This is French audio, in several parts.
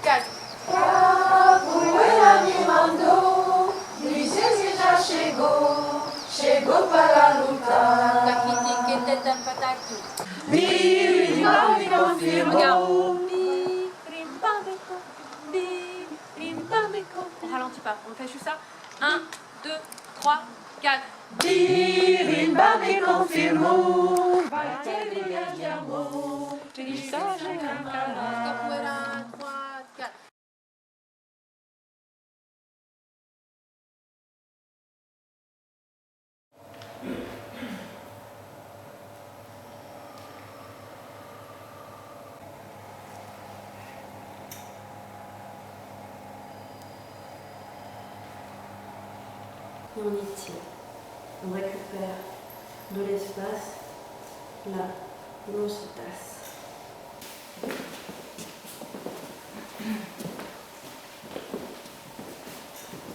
4. Capoeira me mandou, dizer já chegou para lutar. Birimba me confirmou. On ralentit pas, on fait juste ça. 1, 2, 3, 4. Birimba me confirmou. Vai ter brilhar de amor. Capoeira, 3, 4. Et on étire, on récupère de l'espace là où on se tasse.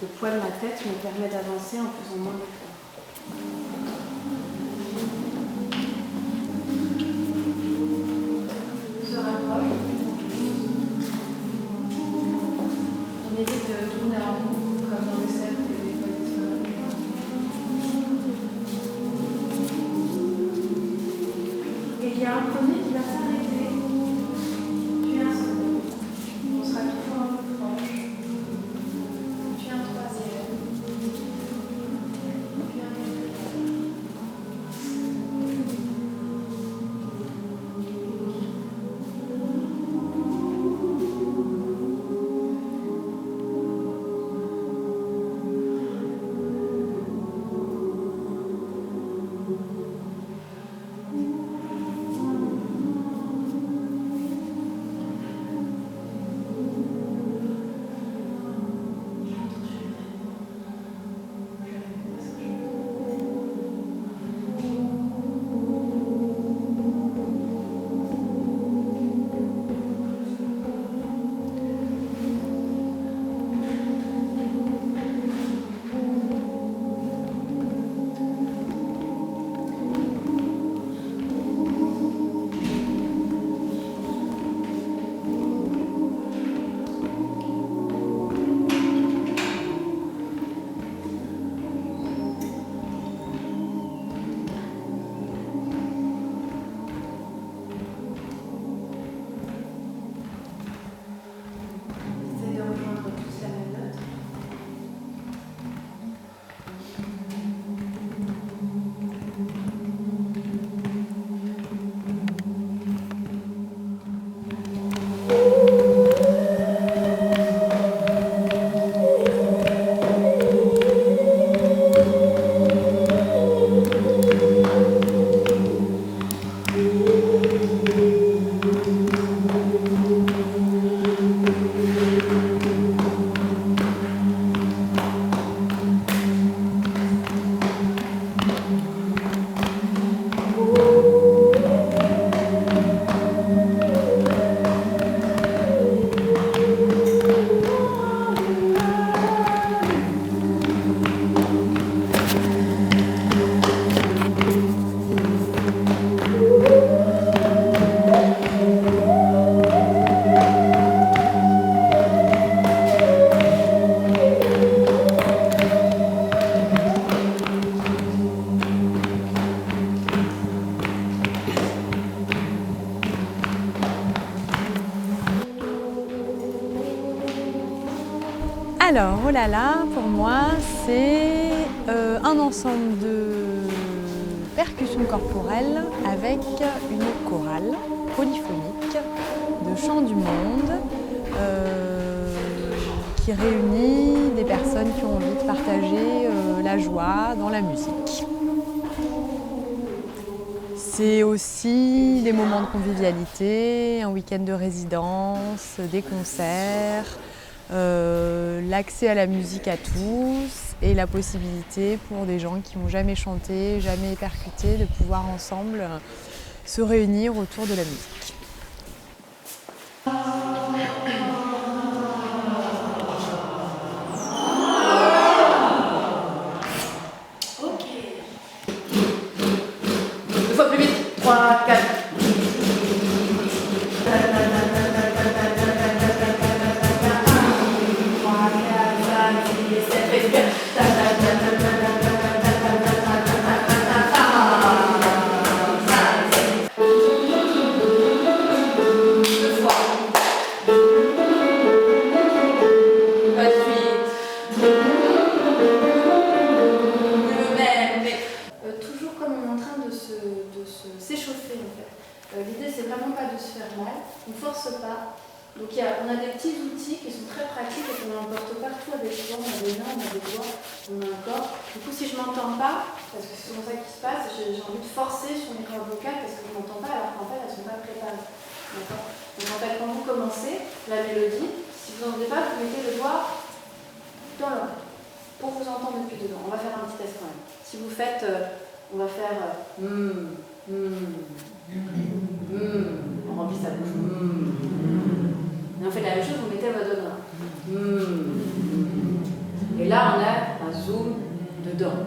Le poids de ma tête me permet d'avancer en faisant moins d'efforts. On se rapproche. On évite de tourner en rond comme dans le cercle des poids et il y a un premier qui va s'arrêter, puis un second. On sera toujours un peu proche, puis un troisième, puis un quatrième. Alors, oh là là, pour moi, c'est un ensemble de percussions corporelles avec une chorale polyphonique de chants du monde qui réunit des personnes qui ont envie de partager la joie dans la musique. C'est aussi des moments de convivialité, un week-end de résidence, des concerts, l'accès à la musique à tous et la possibilité pour des gens qui n'ont jamais chanté, jamais percuté, de pouvoir ensemble se réunir autour de la musique. Ok. 2 fois plus vite. 3, 4. Donc on a des petits outils qui sont très pratiques et qu'on emporte partout avec soi. On a des mains, on a des doigts, on a un corps. Du coup, si je ne m'entends pas, parce que c'est souvent ça qui se passe, j'ai envie de forcer sur mes cordes vocales parce que je ne m'entends pas alors qu'en fait elles ne sont pas préparées. D'accord ? Donc en fait, quand vous commencez la mélodie, si vous n'entendez pas, vous mettez le doigt dans l'oreille pour vous entendre depuis dedans. On va faire un petit test quand même. Si vous faites, on va faire on remplit sa bouche. Et on fait la même chose, vous mettez votre doigt dedans. Et là, on a un zoom dedans.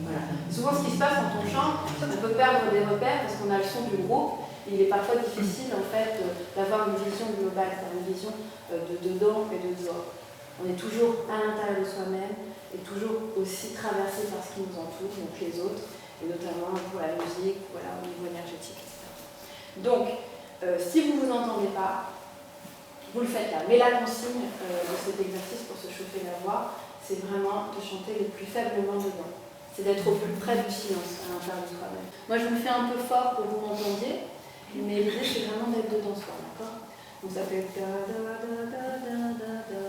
Voilà. Souvent, ce qui se passe quand on chante, on peut perdre des repères parce qu'on a le son du groupe. Il est parfois difficile en fait d'avoir une vision globale, une vision de dedans et de dehors. On est toujours à l'intérieur de soi-même et toujours aussi traversé par ce qui nous entoure, donc les autres, et notamment pour la musique, voilà, au niveau énergétique, etc. Donc, si vous ne vous entendez pas, vous le faites là. Mais la consigne de cet exercice pour se chauffer la voix, c'est vraiment de chanter le plus faiblement dedans. C'est d'être au plus près du silence à l'intérieur de soi-même. Moi, je me fais un peu fort pour que vous m'entendiez, mais l'idée, c'est vraiment d'être dedans soi, d'accord ? Donc, ça fait da da da da da da da.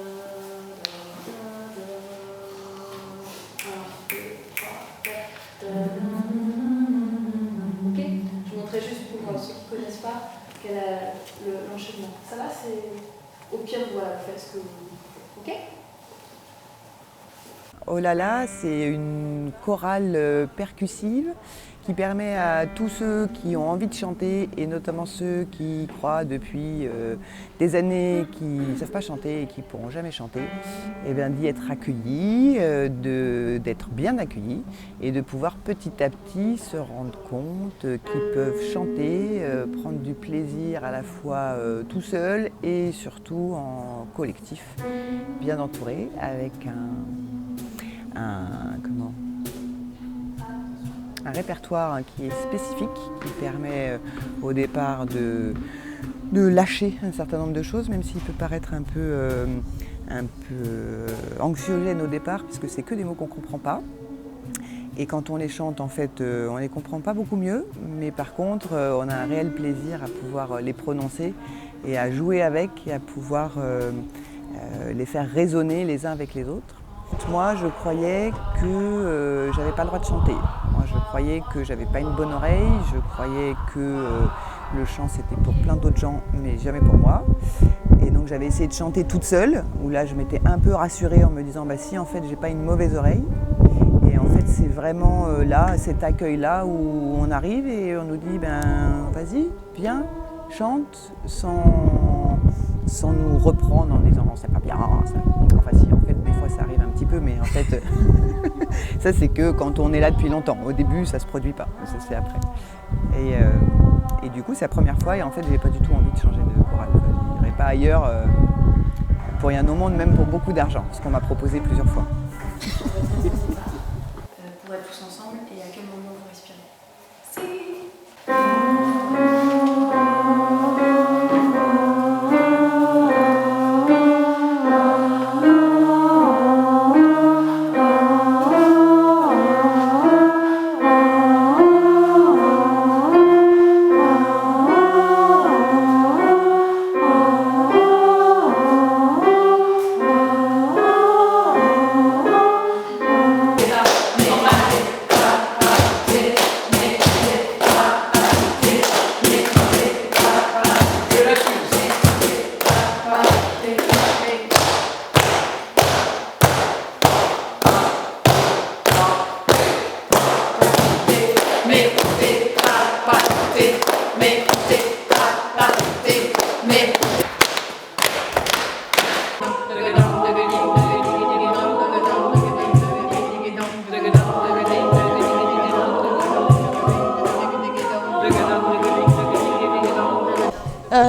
Ok, je vous montrerai juste pour ceux qui ne connaissent pas quel est l'enchaînement. Ça va, c'est au pire, voilà, vous faites ce que vous... Ok. Oh là là, c'est une chorale percussive qui permet à tous ceux qui ont envie de chanter, et notamment ceux qui croient depuis des années qu'ils ne savent pas chanter et qui ne pourront jamais chanter, eh bien, d'y être accueillis, d'être bien accueillis et de pouvoir petit à petit se rendre compte qu'ils peuvent chanter, prendre du plaisir à la fois tout seul et surtout en collectif, bien entouré, avec un répertoire qui est spécifique, qui permet au départ de lâcher un certain nombre de choses, même s'il peut paraître un peu anxiogène au départ, puisque c'est que des mots qu'on ne comprend pas. Et quand on les chante, en fait, on ne les comprend pas beaucoup mieux, mais par contre, on a un réel plaisir à pouvoir les prononcer et à jouer avec et à pouvoir les faire résonner les uns avec les autres. Moi, je croyais que j'avais pas le droit de chanter. Moi, je croyais que j'avais pas une bonne oreille. Je croyais que le chant, c'était pour plein d'autres gens, mais jamais pour moi. Et donc, j'avais essayé de chanter toute seule, où là, je m'étais un peu rassurée en me disant, bah si, en fait, j'ai pas une mauvaise oreille. Et en fait, c'est vraiment là, cet accueil-là, où on arrive et on nous dit, ben, vas-y, viens, chante, sans nous reprendre en disant, c'est pas bien. Enfin, si, en fait, des fois, ça arrive un petit peu, mais en fait, ça, c'est que quand on est là depuis longtemps. Au début, ça se produit pas, ça se fait après. Et du coup, c'est la première fois, et en fait, j'avais pas du tout envie de changer de chorale. Je n'irais pas ailleurs pour rien au monde, même pour beaucoup d'argent, ce qu'on m'a proposé plusieurs fois. Pour être tous ensemble, et à quel moment vous respirez?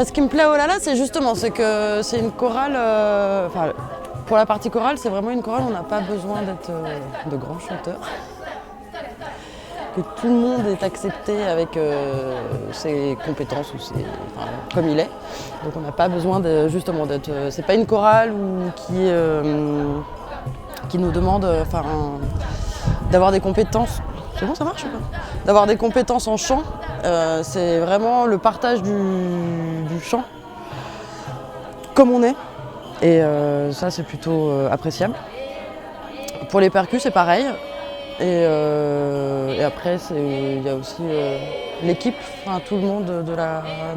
Ce qui me plaît au Lala, c'est justement que c'est une chorale. Pour la partie chorale, c'est vraiment une chorale où on n'a pas besoin d'être de grands chanteurs. Que tout le monde est accepté avec ses compétences ou comme il est. Donc on n'a pas besoin justement d'être. C'est pas une chorale qui nous demande d'avoir des compétences. C'est bon, ça marche ou pas? D'avoir des compétences en chant C'est vraiment le partage du chant comme on est. Et ça, c'est plutôt appréciable. Pour les percus, c'est pareil. Et après, il y a aussi l'équipe, enfin, tout le monde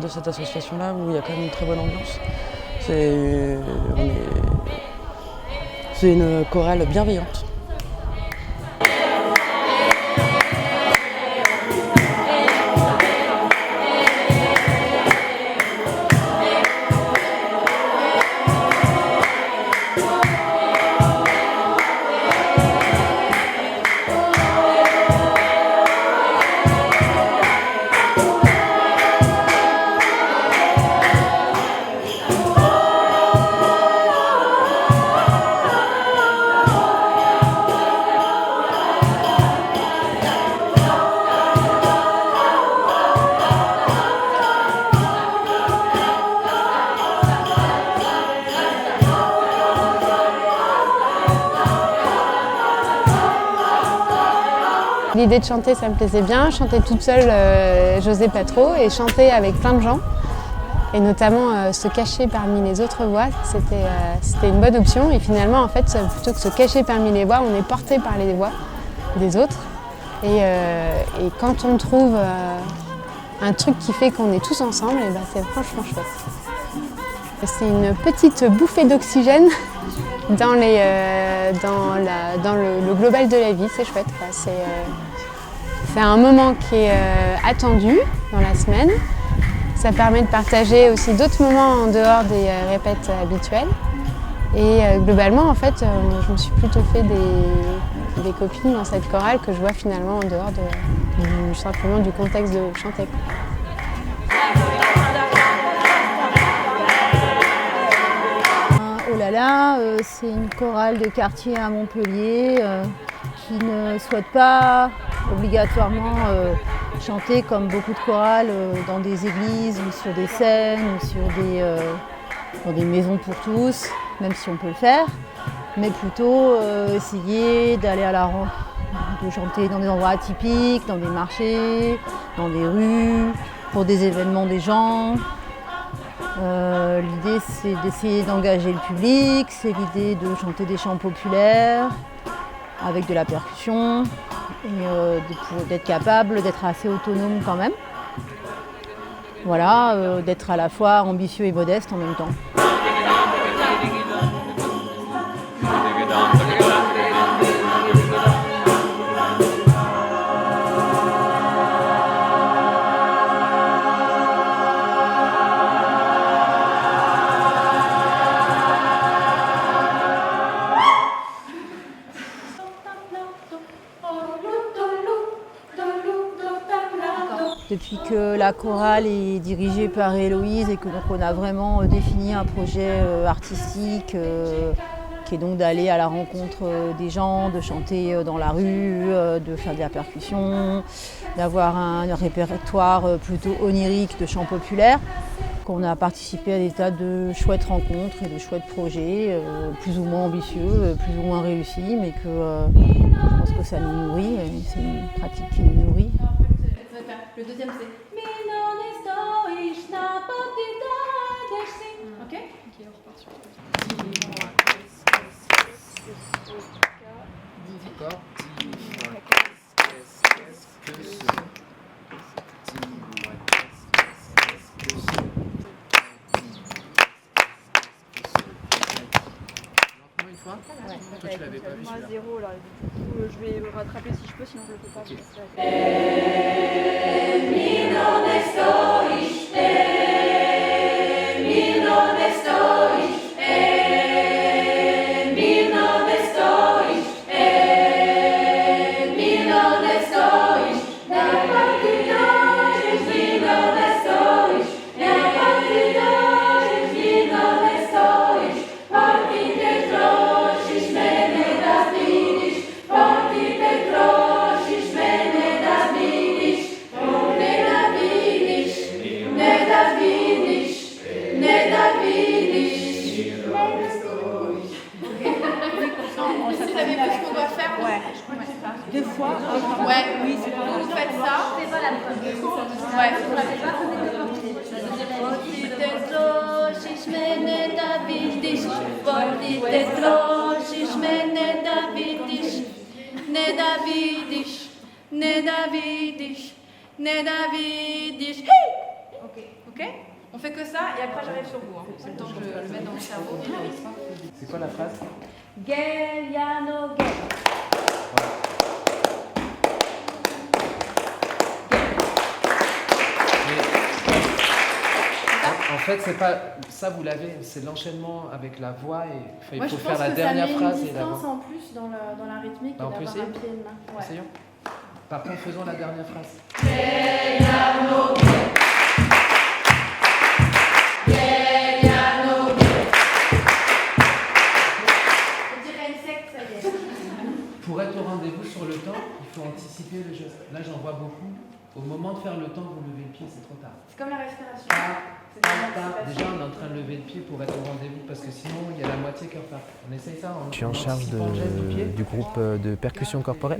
de cette association-là, où il y a quand même une très bonne ambiance. C'est une chorale bienveillante. L'idée de chanter, ça me plaisait bien. Chanter toute seule, j'osais pas trop. Et chanter avec plein de gens, et notamment se cacher parmi les autres voix, c'était une bonne option. Et finalement, en fait, plutôt que se cacher parmi les voix, on est porté par les voix des autres. Et quand on trouve un truc qui fait qu'on est tous ensemble, et ben, c'est franchement chouette. C'est une petite bouffée d'oxygène dans le global de la vie, c'est chouette, quoi. C'est un moment qui est attendu dans la semaine. Ça permet de partager aussi d'autres moments en dehors des répètes habituelles. Et globalement, en fait, je me suis plutôt fait des copines dans cette chorale que je vois finalement en dehors simplement du contexte de chanter. Oh là là, c'est une chorale de quartier à Montpellier qui ne souhaite pas obligatoirement chanter comme beaucoup de chorales dans des églises ou sur des scènes ou dans des maisons pour tous, même si on peut le faire, mais plutôt essayer d'aller de chanter dans des endroits atypiques, dans des marchés, dans des rues, pour des événements des gens. L'idée, c'est d'essayer d'engager le public, c'est l'idée de chanter des chants populaires avec de la percussion et d'être capable d'être assez autonome quand même. Voilà, d'être à la fois ambitieux et modeste en même temps. Depuis que la chorale est dirigée par Héloïse et que donc on a vraiment défini un projet artistique qui est donc d'aller à la rencontre des gens, de chanter dans la rue, de faire de la percussion, d'avoir un répertoire plutôt onirique de chants populaires. On a participé à des tas de chouettes rencontres et de chouettes projets, plus ou moins ambitieux, plus ou moins réussis, mais que je pense que ça nous nourrit, c'est une pratique qui nous nourrit. Le deuxième c'est Mi non estoish na potida. Ok, on repart sur Toi, tu l'avais pas vu celui-là. 0 là. Je vais le rattraper si je peux, sinon je le fais pas. 2 fois. Ouais, oui, vous faites ça. C'est pas la première. Ouais. Ok. On fait que ça et après j'arrive sur vous. C'est le temps que je le mette dans mon cerveau. C'est quoi la phrase? Gel, yano, gel. En fait, c'est pas ça, vous l'avez, c'est l'enchaînement avec la voix et Moi, il faut je faire pense la que dernière ça met phrase une et la distance voix. en plus dans la rythmique Bah, on et peut d'avoir essayer. un pied et une main. Ouais. Essayons. Par contre, faisons la dernière phrase. Je dirais une secte, ça y est. Pour être au rendez-vous sur le temps, il faut anticiper le geste. Là, j'en vois beaucoup. Au moment de faire le temps, vous levez le pied, c'est trop tard. C'est comme la respiration. Déjà, on est en train de lever le pied pour être au rendez-vous parce que sinon, il y a la moitié qui repart. On essaye ça. Je suis en charge du groupe de percussion corporelle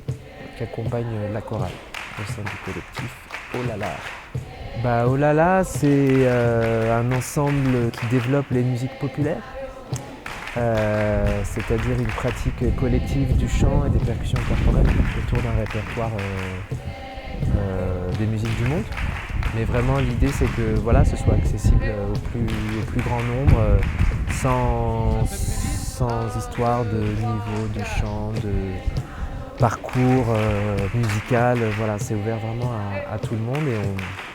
qui accompagne la chorale au sein du collectif Oh là là. Bah, Oh là là, c'est un ensemble qui développe les musiques populaires, c'est-à-dire une pratique collective du chant et des percussions corporelles autour d'un répertoire des musiques du monde. Mais vraiment l'idée c'est que voilà, ce soit accessible au plus grand nombre, sans histoire de niveau, de chant, de parcours musical. Voilà, c'est ouvert vraiment à tout le monde et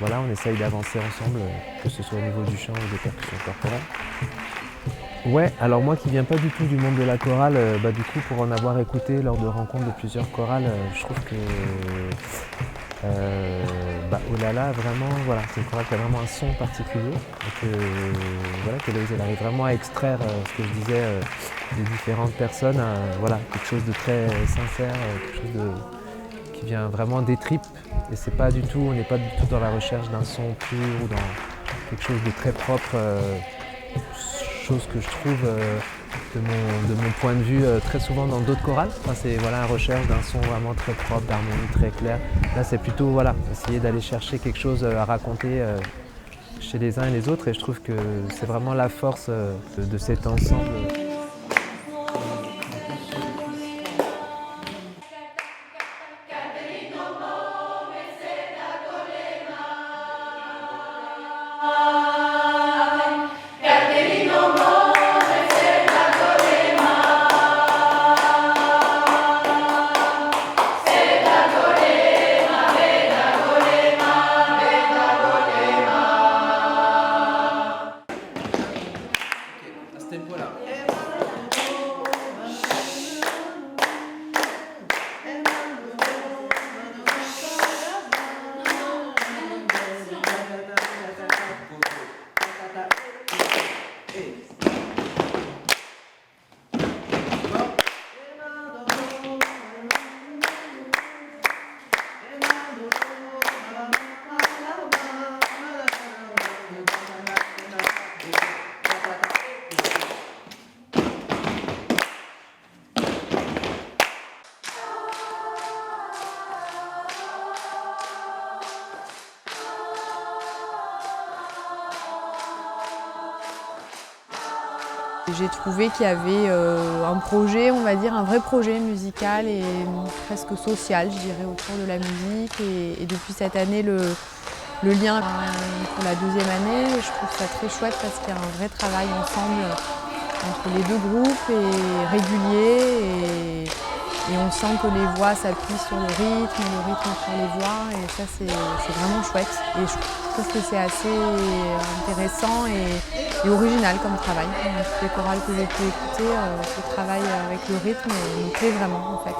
on essaye d'avancer ensemble, que ce soit au niveau du chant ou des percussions corporelles. Ouais, alors moi qui viens pas du tout du monde de la chorale, du coup pour en avoir écouté lors de rencontres de plusieurs chorales, je trouve que Oh là là, vraiment, voilà, c'est une chorale qui a vraiment un son particulier et que Héloïse elle arrive vraiment à extraire ce que je disais des différentes personnes, voilà, quelque chose de très sincère, quelque chose qui vient vraiment des tripes et c'est pas du tout, on n'est pas du tout dans la recherche d'un son pur ou dans quelque chose de très propre, chose que je trouve de mon point de vue très souvent dans d'autres chorales. Enfin, c'est voilà, la recherche d'un son vraiment très propre, d'harmonie très claire. Là c'est plutôt voilà, essayer d'aller chercher quelque chose à raconter chez les uns et les autres et je trouve que c'est vraiment la force de cet ensemble. J'ai trouvé qu'il y avait un projet, on va dire, un vrai projet musical et presque social, je dirais, autour de la musique. Et depuis cette année, le lien pour la deuxième année, je trouve ça très chouette parce qu'il y a un vrai travail ensemble entre les deux groupes et régulier. Et on sent que les voix s'appuient sur le rythme sur les voix. Et ça, c'est vraiment chouette. Et je trouve que c'est assez intéressant et original comme travail. Toutes les chorales que j'ai pu écouter, ce travail avec le rythme me plaît vraiment en fait.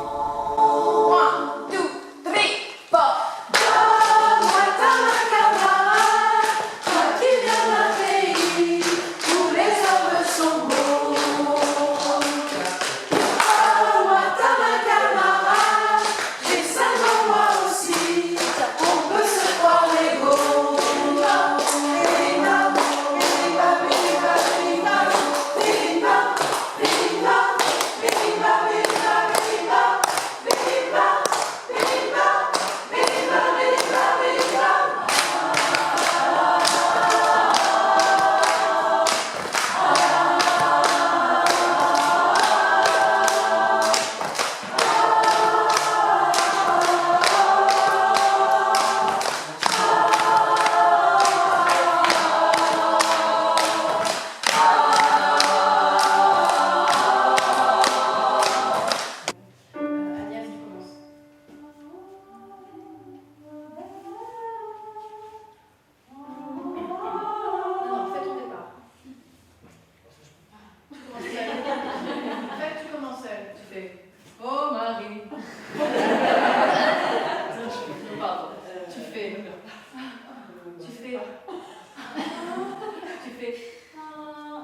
fait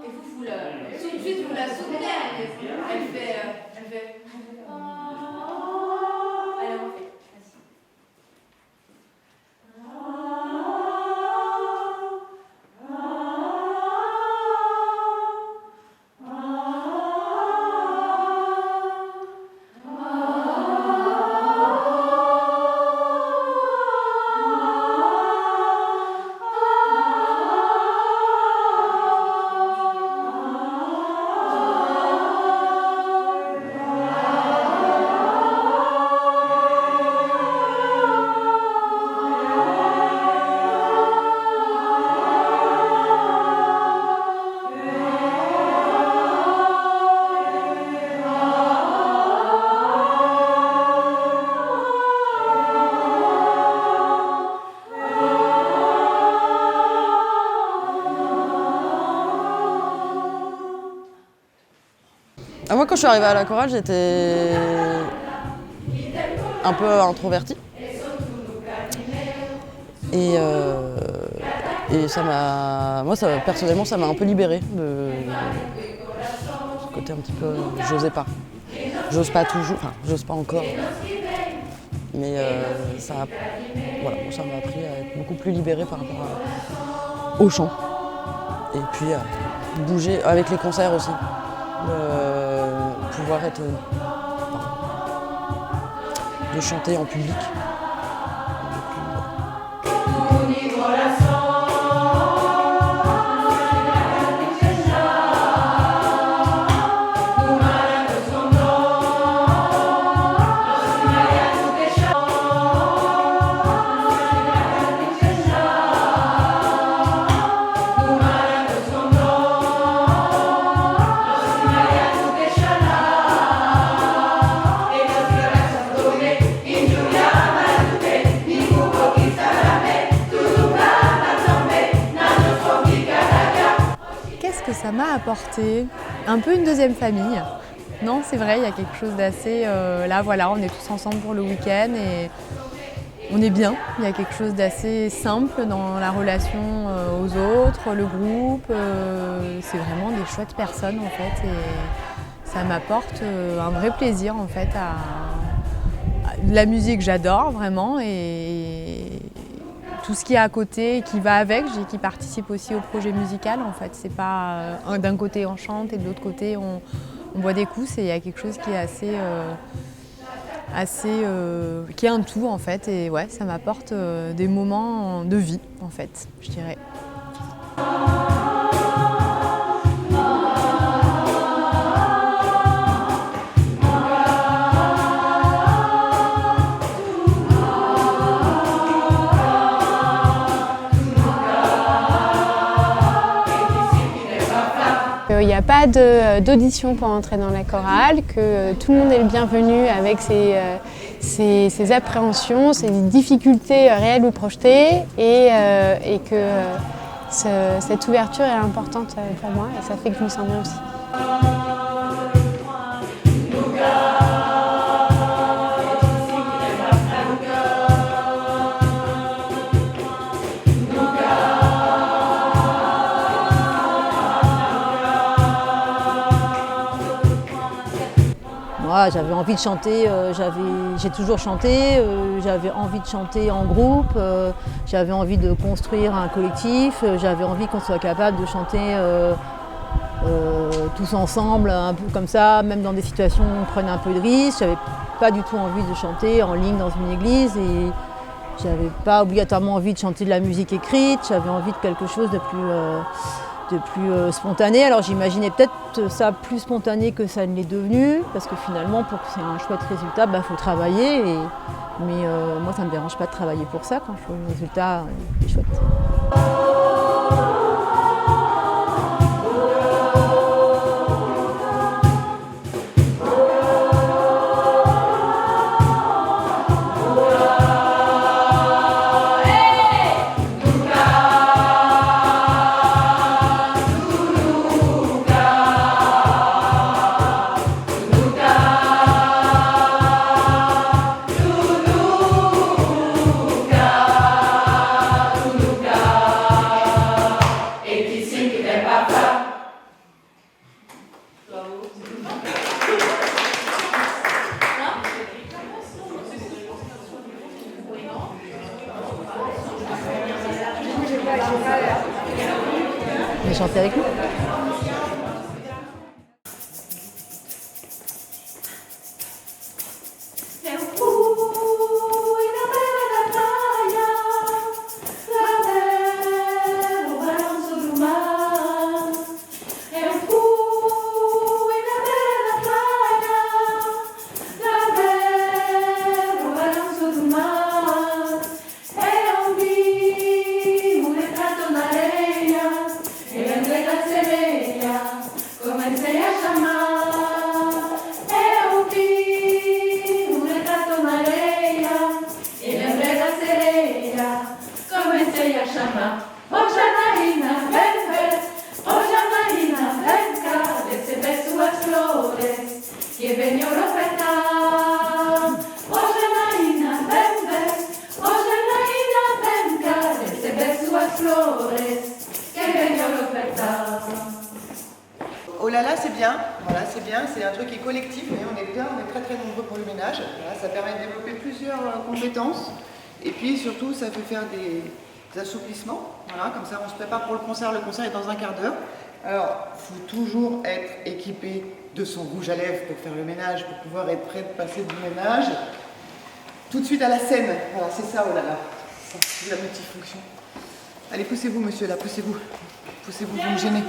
et vous tout de suite vous la soutenez. Elle fait allez, on fait. Moi, quand je suis arrivée à la chorale, j'étais un peu introvertie. Et ça m'a... Moi, personnellement, ça m'a un peu libérée de ce côté un petit peu... J'osais pas. J'ose pas toujours, enfin, j'ose pas encore. Mais ça m'a appris à être beaucoup plus libérée par rapport au chant. Et puis à bouger avec les concerts aussi. Pouvoir être de chanter en public. Ça m'a apporté un peu une deuxième famille. Non, c'est vrai, il y a quelque chose d'assez... là, voilà, on est tous ensemble pour le week-end et on est bien. Il y a quelque chose d'assez simple dans la relation aux autres, le groupe. C'est vraiment des chouettes personnes, en fait. Et ça m'apporte un vrai plaisir, en fait, à la musique, j'adore, vraiment. Et tout ce qui est à côté, qui va avec, qui participe aussi au projet musical en fait. C'est pas d'un côté on chante et de l'autre côté on boit des coups, il y a quelque chose qui est qui est un tout en fait. Et ouais, ça m'apporte des moments de vie en fait, je dirais. Il n'y a pas d'audition pour entrer dans la chorale, que tout le monde est le bienvenu avec ses appréhensions, ses difficultés réelles ou projetées et que cette ouverture est importante pour moi et ça fait que je me sens bien aussi. J'avais envie de chanter, j'ai toujours chanté, j'avais envie de chanter en groupe, j'avais envie de construire un collectif, j'avais envie qu'on soit capable de chanter tous ensemble, un peu comme ça, même dans des situations où on prenait un peu de risque. J'avais pas du tout envie de chanter en ligne dans une église et j'avais pas obligatoirement envie de chanter de la musique écrite, j'avais envie de quelque chose de plus spontané. Alors j'imaginais peut-être ça plus spontané que ça ne l'est devenu, parce que finalement pour que c'est un chouette résultat, faut travailler. Mais moi ça ne me dérange pas de travailler pour ça quand je trouve le résultat est chouette. Mais chantez avec nous. Eu fui na beira da praia pra ver o balanço do mar. Eu fui na beira da praia pra ver o balanço do mar. Eu vi um retrato na areia e lembrei da sereia, comecei a chamar. Comecei a chamar, oh Janaína, vem ver, oh Janaína, vem cá, receber suas flores, que venho ofertar. Oh Janaína, vem ver, oh Janaína, vem cá, receber suas flores, que venho ofertar. Oh là là, c'est bien, voilà, c'est bien, c'est un truc qui est collectif, mais on est bien, on est très très nombreux pour le ménage. Voilà, ça permet de développer plusieurs compétences. Et puis surtout, ça fait faire des assouplissements. Voilà, comme ça, on se prépare pour le concert. Le concert est dans un quart d'heure. Alors, il faut toujours être équipé de son rouge à lèvres pour faire le ménage, pour pouvoir être prêt de passer du ménage. Tout de suite à la scène. Voilà, c'est ça, oh là là. C'est la multifonction. Allez, poussez-vous, monsieur, là, poussez-vous. Poussez-vous, vous me gênez.